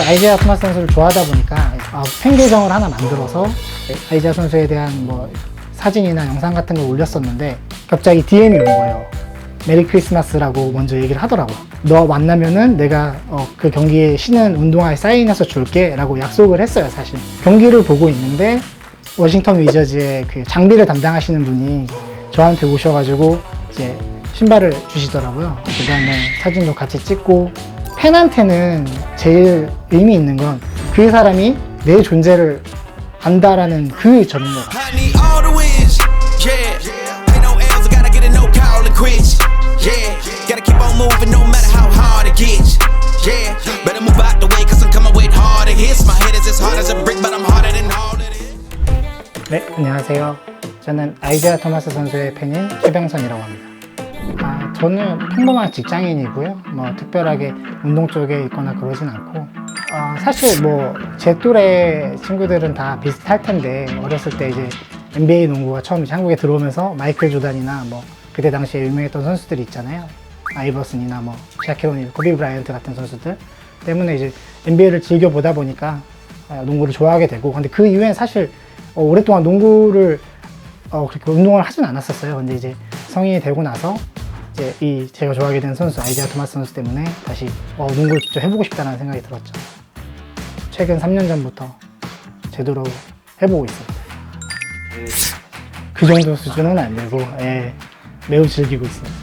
아이지아 토마스 선수를 좋아하다 보니까 팬 계정을 하나 만들어서 아이지아 선수에 대한 뭐 사진이나 영상 같은 걸 올렸었는데 갑자기 DM이 온 거예요. 메리 크리스마스라고 먼저 얘기를 하더라고요. 너 만나면은 내가 그 경기에 신은 운동화에 사인해서 줄게 라고 약속을 했어요. 사실 경기를 보고 있는데 워싱턴 위저즈의 그 장비를 담당하시는 분이 저한테 오셔가지고 이제 신발을 주시더라고요. 그 다음에 사진도 같이 찍고, 팬한테는 제일 의미 있는 건 그 사람이 내 존재를 안다라는 그 점인 것 같아요. 네, 안녕하세요. 저는 아이지아 토마스 선수의 팬인 최병선이라고 합니다. 저는 평범한 직장인이고요. 뭐 특별하게 운동 쪽에 있거나 그러진 않고, 사실 뭐 제 또래 친구들은 다 비슷할 텐데, 어렸을 때 이제 NBA 농구가 처음 이제 한국에 들어오면서 마이클 조단이나 뭐 그때 당시에 유명했던 선수들이 있잖아요. 아이버슨이나 뭐 샤킬 오닐, 코비 브라이언트 같은 선수들 때문에 이제 NBA를 즐겨 보다 보니까 농구를 좋아하게 되고, 근데 그 이후엔 사실 오랫동안 농구를 그렇게 운동을 하진 않았었어요. 근데 이제 성인이 되고 나서 이제 제가 좋아하게 된 선수 아이지아 토마스 선수 때문에 다시 농구를 직접 해보고 싶다는 생각이 들었죠. 최근 3년 전부터 제대로 해보고 있습니다. 그 정도 수준은 안 되고, 매우 즐기고 있습니다.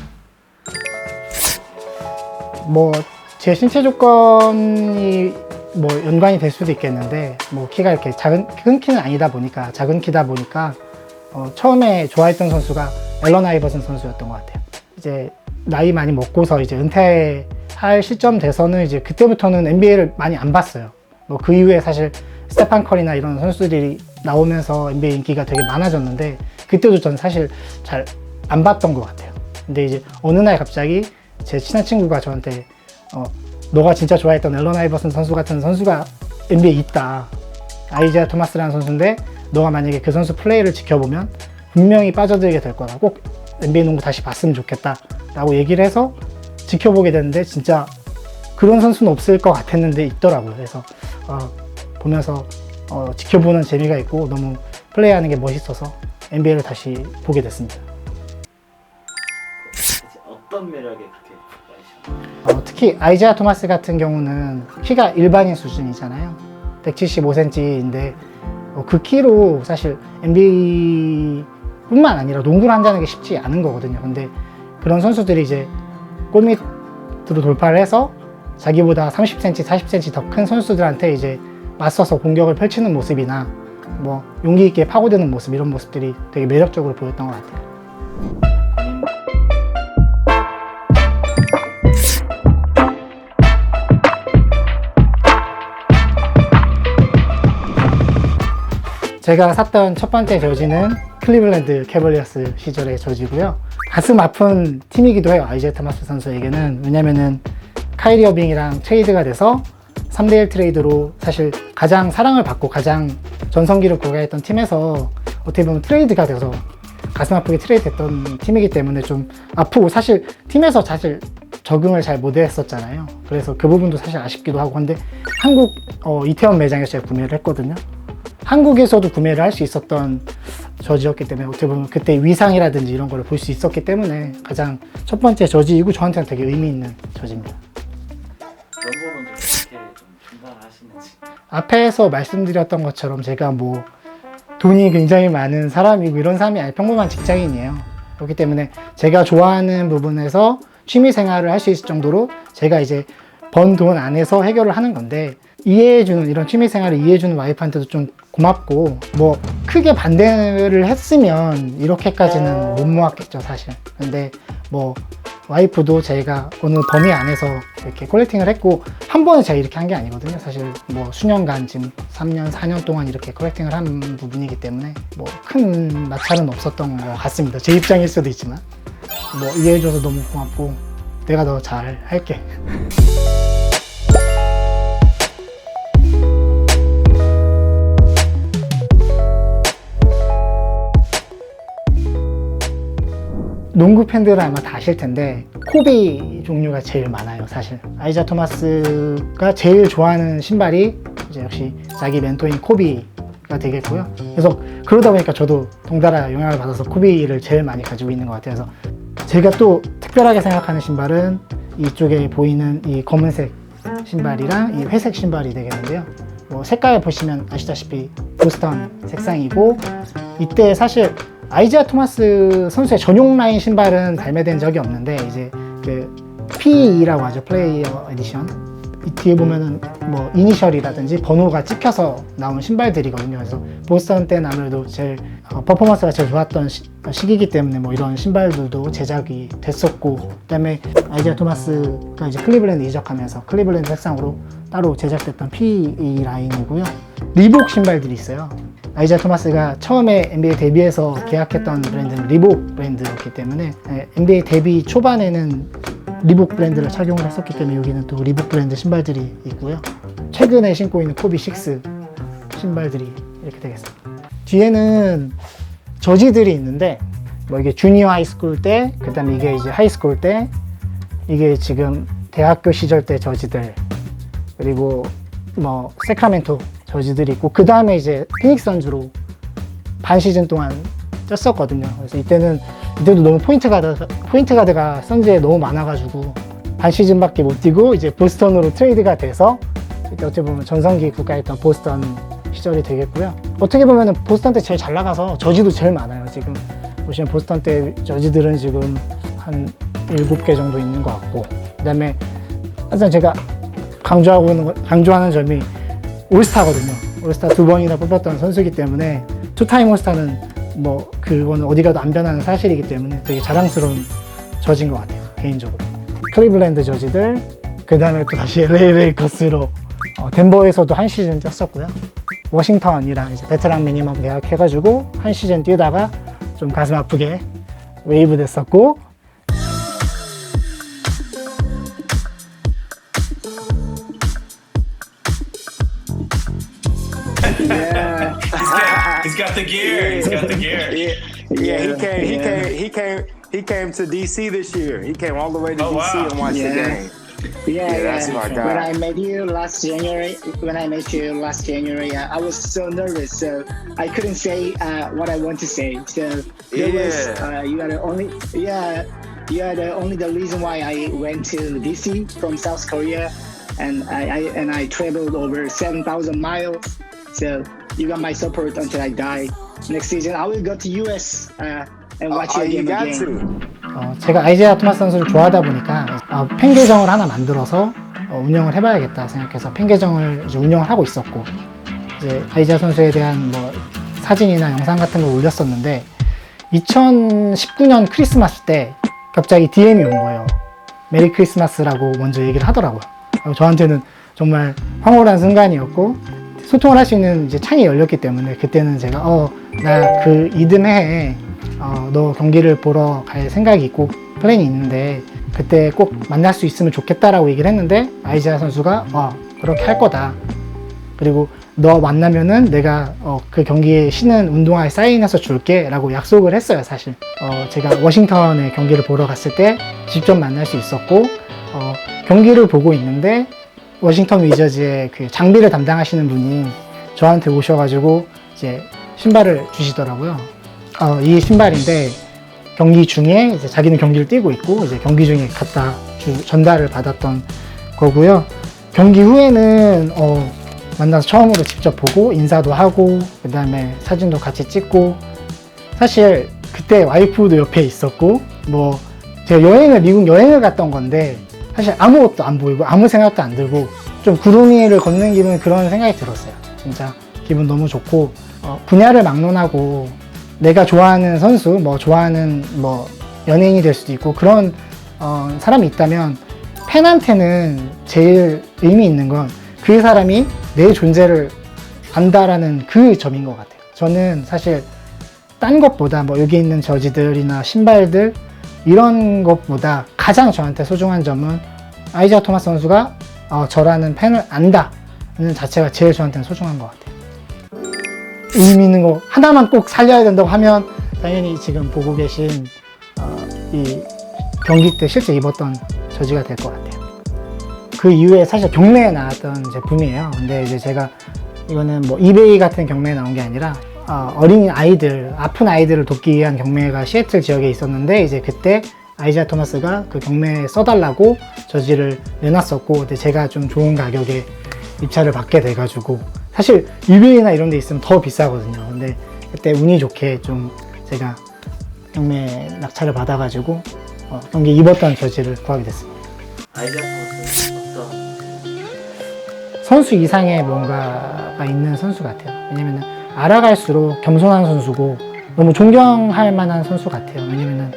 뭐 제 신체 조건이 뭐 연관이 될 수도 있겠는데, 뭐 키가 이렇게 큰 키는 아니다 보니까, 작은 키다 보니까 처음에 좋아했던 선수가 앨런 아이버슨 선수였던 것 같아요. 이제 나이 많이 먹고서 이제 은퇴할 시점 돼서는 이제 그때부터는 NBA를 많이 안 봤어요. 뭐 그 이후에 사실 스테판 커리나 이런 선수들이 나오면서 NBA 인기가 되게 많아졌는데, 그때도 전 사실 잘 안 봤던 것 같아요. 근데 이제 어느 날 갑자기 제 친한 친구가 저한테 너가 진짜 좋아했던 앨런 아이버슨 선수 같은 선수가 NBA에 있다. 아이지아 토마스라는 선수인데 너가 만약에 그 선수 플레이를 지켜보면 분명히 빠져들게 될 거다. 꼭 NBA 농구 다시 봤으면 좋겠다 라고 얘기를 해서 지켜보게 됐는데, 진짜 그런 선수는 없을 것 같았는데 있더라고요. 그래서 보면서 지켜보는 재미가 있고 너무 플레이하는 게 멋있어서 NBA를 다시 보게 됐습니다. 어떤 매력에 그렇게 빠지셨나요? 특히 아이지아 토마스 같은 경우는 키가 일반인 수준이잖아요. 175cm인데 그 키로 사실 NBA 뿐만 아니라 농구를 한다는 게 쉽지 않은 거거든요. 근데 그런 선수들이 이제 골밑으로 돌파를 해서 자기보다 30cm, 40cm 더 큰 선수들한테 이제 맞서서 공격을 펼치는 모습이나 뭐 용기 있게 파고드는 모습, 이런 모습들이 되게 매력적으로 보였던 것 같아요. 제가 샀던 첫 번째 저지는 클리블랜드 캐벌리어스 시절의 저지고요. 가슴 아픈 팀이기도 해요, 아이지아 토마스 선수에게는. 왜냐면은 카이리 어빙이랑 트레이드가 돼서 3대1 트레이드로 사실 가장 사랑을 받고 가장 전성기를 구가했던 팀에서 어떻게 보면 트레이드가 돼서 가슴 아프게 트레이드 됐던 팀이기 때문에 좀 아프고, 사실 팀에서 사실 적응을 잘 못했었잖아요. 그래서 그 부분도 사실 아쉽기도 하고. 근데 한국 이태원 매장에서 제가 구매를 했거든요. 한국에서도 구매를 할 수 있었던 저지였기 때문에 어떻게 보면 그때 위상이라든지 이런 걸 볼 수 있었기 때문에 가장 첫 번째 저지이고 저한테는 되게 의미 있는 저지입니다. 연봉은 좀 어떻게 좀 분산을 하시는지. 앞에서 말씀드렸던 것처럼 제가 뭐 돈이 굉장히 많은 사람이고 이런 사람이 아니라 평범한 직장인이에요. 그렇기 때문에 제가 좋아하는 부분에서 취미 생활을 할 수 있을 정도로 제가 이제 번 돈 안에서 해결을 하는 건데, 이해해주는, 이런 취미 생활을 이해해주는 와이프한테도 좀 고맙고, 뭐 크게 반대를 했으면 이렇게까지는 못 모았겠죠 사실. 근데 뭐 와이프도 제가 어느 범위 안에서 이렇게 콜렉팅을 했고, 한 번에 제가 이렇게 한 게 아니거든요. 사실 뭐 수년간, 지금 3년, 4년 동안 이렇게 콜렉팅을 한 부분이기 때문에 뭐 큰 마찰은 없었던 것 같습니다. 제 입장일 수도 있지만. 뭐 이해해줘서 너무 고맙고, 내가 더 잘 할게. 농구 팬들은 아마 다 아실 텐데 코비 종류가 제일 많아요, 사실. 아이자 토마스가 제일 좋아하는 신발이 이제 역시 자기 멘토인 코비가 되겠고요. 그래서 그러다 보니까 저도 덩달아 영향을 받아서 코비를 제일 많이 가지고 있는 것 같아요. 그래서 제가 또 특별하게 생각하는 신발은 이쪽에 보이는 이 검은색 신발이랑 이 회색 신발이 되겠는데요. 뭐 색깔 보시면 아시다시피 보스턴 색상이고, 이때 사실 아이자 토마스 선수의 전용 라인 신발은 발매된 적이 없는데 이제 그 PE라고 하죠, 플레이어 에디션. 이 뒤에 보면은 뭐 이니셜이라든지 번호가 찍혀서 나온 신발들이거든요. 그래서 보스턴 때는 아무래도 제일 퍼포먼스가 제일 좋았던 시기이기 때문에 뭐 이런 신발들도 제작이 됐었고, 그다음에 아이자 토마스가 이제 클리블랜드 이적하면서 클리블랜드 색상으로 따로 제작됐던 PE 라인이고요. 리복 신발들이 있어요. 아이자 토마스가 처음에 NBA 데뷔해서 계약했던 브랜드는 리복 브랜드였기 때문에 NBA 데뷔 초반에는 리복 브랜드를 착용을 했었기 때문에 여기는 또 리복 브랜드 신발들이 있고요. 최근에 신고 있는 코비 6 신발들이 이렇게 되겠습니다. 뒤에는 저지들이 있는데 뭐 이게 주니어 하이스쿨 때, 그 다음에 이게 이제 하이스쿨 때, 이게 지금 대학교 시절 때 저지들, 그리고 뭐 세크라멘토 저지들이 있고, 그 다음에 이제 피닉스 선즈로 반 시즌 동안 쪘었거든요. 그래서 이때도 너무 포인트 가드가 선즈에 너무 많아가지고 반 시즌밖에 못 뛰고 이제 보스턴으로 트레이드가 돼서 이때 어떻게 보면 전성기 국가였던 보스턴 시절이 되겠고요. 어떻게 보면 보스턴 때 제일 잘 나가서 저지도 제일 많아요. 지금 보시면 보스턴 때 저지들은 지금 한 7개 정도 있는 것 같고, 그 다음에 항상 제가 강조하는 점이 올스타거든요. 올스타 2번이나 뽑았던 선수이기 때문에 투타임 올스타는 뭐 그거는 어디 가도 안 변하는 사실이기 때문에 되게 자랑스러운 저지인 것 같아요, 개인적으로. 클리블랜드 저지들, 그 다음에 또 다시 LA 레이커스로 덴버에서도 한 시즌 뛰었었고요. 워싱턴이랑 이제 베테랑 미니멈 계약해가지고 한 시즌 뛰다가 좀 가슴 아프게 웨이브 됐었고, Yeah, he's got the gear. He's got the gear. He came to DC this year. He came all the way to Oh, DC wow. and watched the game. Yeah, that's my guy. When I met you last January, I was so nervous, so I couldn't say what I want to say. So you are the only the reason why I went to DC from South Korea, and I traveled over 7,000 miles. So you got my support until I die. Next season, I will go to US and watch your You game got again. to. 제가 아이자 토마스 선수를 좋아하다 보니까 팬 계정을 하나 만들어서 운영을 해봐야겠다 생각해서 팬 계정을 이제 운영을 하고 있었고, 이제 아이자 선수에 대한 뭐 사진이나 영상 같은 걸 올렸었는데 2019년 크리스마스 때 갑자기 DM이 온 거예요. 메리 크리스마스라고 먼저 얘기를 하더라고요. 저한테는 정말 황홀한 순간이었고, 소통을 할 수 있는 이제 창이 열렸기 때문에 그때는 제가 나 그 이듬해에 너 경기를 보러 갈 생각이 있고 플랜이 있는데 그때 꼭 만날 수 있으면 좋겠다라고 얘기를 했는데, 아이자 선수가 그렇게 할 거다. 그리고 너 만나면은 내가 그 경기에 신은 운동화에 사인해서 줄게 라고 약속을 했어요. 사실 제가 워싱턴에 경기를 보러 갔을 때 직접 만날 수 있었고, 경기를 보고 있는데 워싱턴 위저즈의 그 장비를 담당하시는 분이 저한테 오셔가지고 이제 신발을 주시더라고요. 이 신발인데 경기 중에 이제 자기는 경기를 뛰고 있고 이제 경기 중에 갖다 전달을 받았던 거고요. 경기 후에는 만나서 처음으로 직접 보고 인사도 하고 그 다음에 사진도 같이 찍고, 사실 그때 와이프도 옆에 있었고 뭐 제가 미국 여행을 갔던 건데 사실 아무것도 안 보이고 아무 생각도 안 들고 좀 구름 위를 걷는 기분, 그런 생각이 들었어요. 진짜 기분 너무 좋고, 분야를 막론하고 내가 좋아하는 선수, 좋아하는 연예인이 될 수도 있고 그런 사람이 있다면 팬한테는 제일 의미 있는 건 그 사람이 내 존재를 안다라는 그 점인 것 같아요. 저는 사실 딴 것보다 여기 있는 저지들이나 신발들 이런 것보다 가장 저한테 소중한 점은 아이자 토마스 선수가 저라는 팬을 안다는 자체가 제일 저한테는 소중한 것 같아요. 의미 있는 거 하나만 꼭 살려야 된다고 하면 당연히 지금 보고 계신 이 경기 때 실제 입었던 저지가 될 것 같아요. 그 이후에 사실 경매에 나왔던 제품이에요. 근데 이제 제가 이거는 뭐 이베이 같은 경매에 나온 게 아니라 어린 아이들, 아픈 아이들을 돕기 위한 경매가 시애틀 지역에 있었는데 이제 그때 아이자 토마스가 그 경매에 써달라고 저지를 내놨었고, 근데 제가 좀 좋은 가격에 입찰을 받게 돼가지고, 사실 이베이나 이런 데 있으면 더 비싸거든요. 근데 그때 운이 좋게 좀 제가 경매 낙찰을 받아가지고 경기 입었던 저지를 구하게 됐습니다. 아이자 토마스는 어떤 선수 이상의 뭔가가 있는 선수 같아요. 왜냐면은 알아갈수록 겸손한 선수고 너무 존경할 만한 선수 같아요. 왜냐면은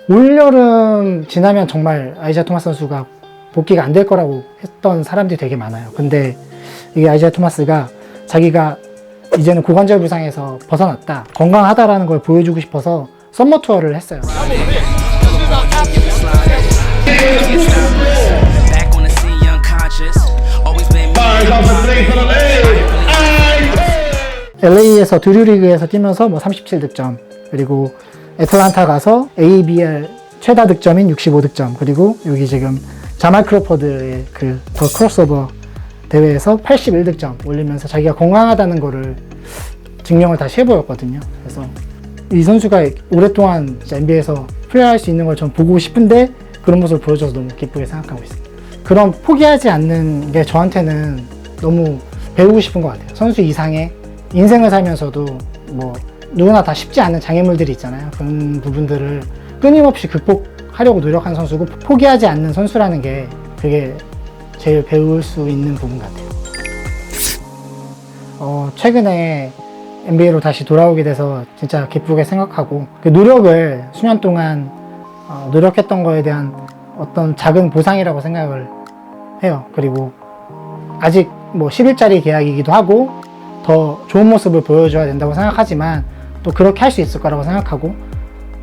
올여름 지나면 정말 아이자 토마스 선수가 복귀가 안 될 거라고 했던 사람들이 되게 많아요. 근데 이게 아이자 토마스가 자기가 이제는 고관절 부상에서 벗어났다, 건강하다라는 걸 보여주고 싶어서 썸머 투어를 했어요. Back on the scene, unconscious. Always been LA에서 드류 리그에서 뛰면서 뭐 37득점, 그리고 애틀란타 가서 ABL 최다 득점인 65득점, 그리고 여기 지금 자말 크로퍼드의 그 더 크로스오버 대회에서 81득점 올리면서 자기가 건강하다는 거를 증명을 다시 해보였거든요. 그래서 이 선수가 오랫동안 NBA에서 플레이할 수 있는 걸 전 보고 싶은데 그런 모습을 보여줘서 너무 기쁘게 생각하고 있습니다. 그런 포기하지 않는 게 저한테는 너무 배우고 싶은 것 같아요. 선수 이상의 인생을 살면서도 뭐 누구나 다 쉽지 않은 장애물들이 있잖아요. 그런 부분들을 끊임없이 극복하려고 노력하는 선수고, 포기하지 않는 선수라는 게 그게 제일 배울 수 있는 부분 같아요. 최근에 NBA로 다시 돌아오게 돼서 진짜 기쁘게 생각하고, 그 노력을 수년 동안 노력했던 거에 대한 어떤 작은 보상이라고 생각을 해요. 그리고 아직 뭐 10일짜리 계약이기도 하고 더 좋은 모습을 보여줘야 된다고 생각하지만 또 그렇게 할 수 있을 거라고 생각하고,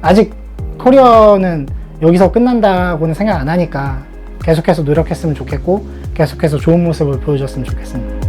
아직 커리어는 여기서 끝난다고는 생각 안 하니까 계속해서 노력했으면 좋겠고 계속해서 좋은 모습을 보여줬으면 좋겠습니다.